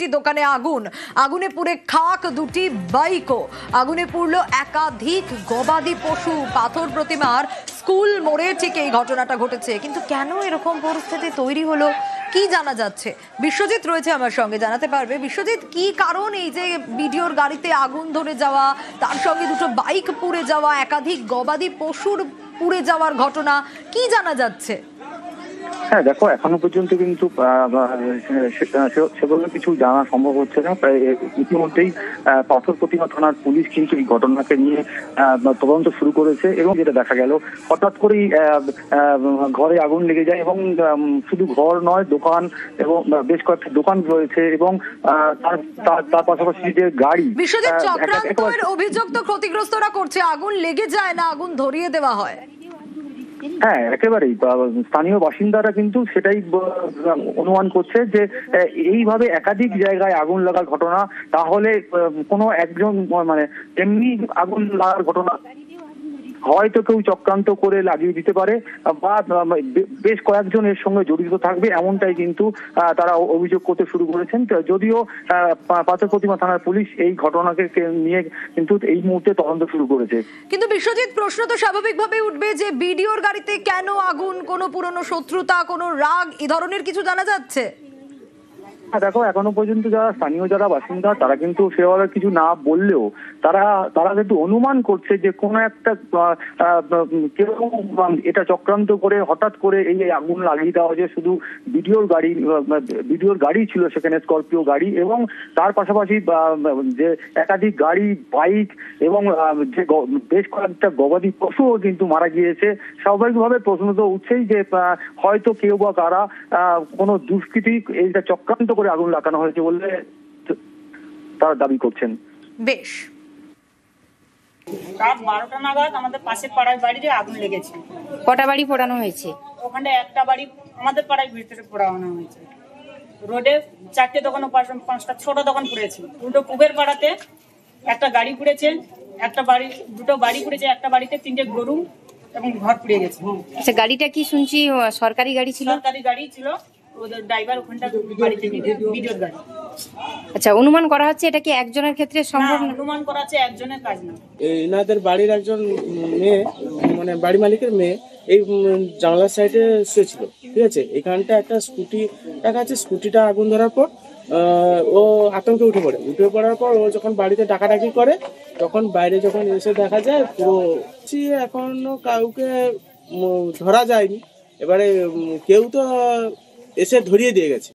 তিনটি দোকানে আগুন, আগুনে পুড়ে খাক দুটি বাইকও, আগুনে পুড়ল একাধিক গবাদি পশু। পাথর প্রতিমার স্কুল মোড়ে ঠিক এই ঘটনাটা ঘটেছে। কিন্তু কেন এরকম পরিস্থিতি তৈরি হলো কি জানা যাচ্ছে? বিশ্বজিৎ রয়েছে আমার সঙ্গে, জানাতে পারবে। বিশ্বজিৎ, কি কারণ এই যে ভিডিওর গাড়িতে আগুন ধরে যাওয়া, তার সঙ্গে দুটো বাইক পুড়ে যাওয়া, একাধিক গবাদি পশুর পুড়ে যাওয়ার ঘটনা, কি জানা যাচ্ছে? হ্যাঁ দেখো, এখনো পর্যন্ত কিন্তু সেভাবে কিছু জানা সম্ভব হচ্ছে না। প্রায় ইতিমধ্যেই পাথর প্রতিমা থানার পুলিশ কিন্তু এই ঘটনাকে নিয়ে তদন্ত শুরু করেছে এবং যেটা দেখা গেল, হঠাৎ করেই ঘরে আগুন লেগে যায় এবং শুধু ঘর নয়, দোকান এবং বেশ কয়েকটি দোকান রয়েছে এবং তার পাশাপাশি যে গাড়ি। বিশ্বজিৎ, চক্রান্তের অভিযোগ তো ক্ষতিগ্রস্তরা করছে, আগুন লেগে যায় না, আগুন ধরিয়ে দেওয়া হয়। হ্যাঁ, একেবারেই স্থানীয় বাসিন্দারা কিন্তু সেটাই অনুমান করছে যে এইভাবে একাধিক জায়গায় আগুন লাগার ঘটনা, তাহলে কোনো একজন মানে এমনি আগুন লাগার ঘটনা হয়তো কেউ চক্রান্ত করে লাগিয়ে দিতে পারে বা বেশ কয়েকজন এর সঙ্গে জড়িত থাকবে, এমনটাই কিন্তু তারা অভিযোগ করতে শুরু করেছেন। যদিও পাথর প্রতিমা থানার পুলিশ এই ঘটনাকে নিয়ে কিন্তু এই মুহূর্তে তদন্ত শুরু করেছে। কিন্তু বিশ্বজিৎ, প্রশ্ন তো স্বাভাবিকভাবে উঠবে যে ভিডিওর গাড়িতে কেন আগুন? কোনো পুরনো শত্রুতা, কোনো রাগ, এই ধরনের কিছু জানা যাচ্ছে? দেখো, এখনো পর্যন্ত যারা বাসিন্দা তারা কিন্তু সেভাবে কিছু না বললেও তারা কিন্তু অনুমান করছে যে কোনো একটা কেউ এটা চক্রান্ত করে হঠাৎ করে এই আগুন লাগিয়ে দেওয়া, যে শুধু ভিডিওর গাড়ি ছিল সেখানে, স্করপিও গাড়ি, এবং তার পাশাপাশি যে একাধিক গাড়ি, বাইক এবং যে বেশ কয়েকটা গবাদি পশুও কিন্তু মারা গিয়েছে। স্বাভাবিকভাবে প্রশ্ন তো উঠছেই যে হয়তো কেউ বা কারা কোনো দুষ্কৃতী এইটা চক্রান্ত করে আগুন লাগানো হয়েছে বলে তারা দাবি করছেন। বেশ, রাত 12টা নাগাদ আমাদের পাশের পাড়ার বাড়িতে আগুন লেগেছে। কটা বাড়ি পোড়ানো হয়েছে? ওখানে একটা বাড়ি আমাদের পাড়ার ভিতরে পোড়ানো হয়েছে। রোডে 4টে দোকান, 5টা ছোট দোকান পুড়েছে। দুটো কুবের পাড়াতে একটা গাড়ি পুড়েছে, দুটো বাড়ি পুড়েছে, একটা বাড়িতে 3টে গরু এবং ঘর পুড়ে গেছে। আচ্ছা, গাড়িটা কি শুনছি সরকারি গাড়ি ছিল? সরকারি গাড়ি ছিল, ওদের ড্রাইভার ওখানটা বাড়ি থেকে ভিডিওর গাড়ি। আচ্ছা, অনুমান করা হচ্ছে এটা কি একজনের ক্ষেত্রে সম্ভব? অনুমান করা হচ্ছে একজনের কাজ না। এনাদের বাড়ির একজন মেয়ে, মানে বাড়ি মালিকের মেয়ে, এই জানলার সাইডে শুয়েছিল, ঠিক আছে। এখানটা একটা স্কুটি দেখা যাচ্ছে, স্কুটিটা আগুন ধরার পর ও আতঙ্কে উঠে পড়ার পর ও যখন বাড়িতে ডাকাডাকি করে, তখন বাইরে যখন এসে দেখা যায় পুরো, এখনো কাউকে ধরা যায়নি। এবারে কেউ তো এসে ধরিয়ে দিয়ে গেছে।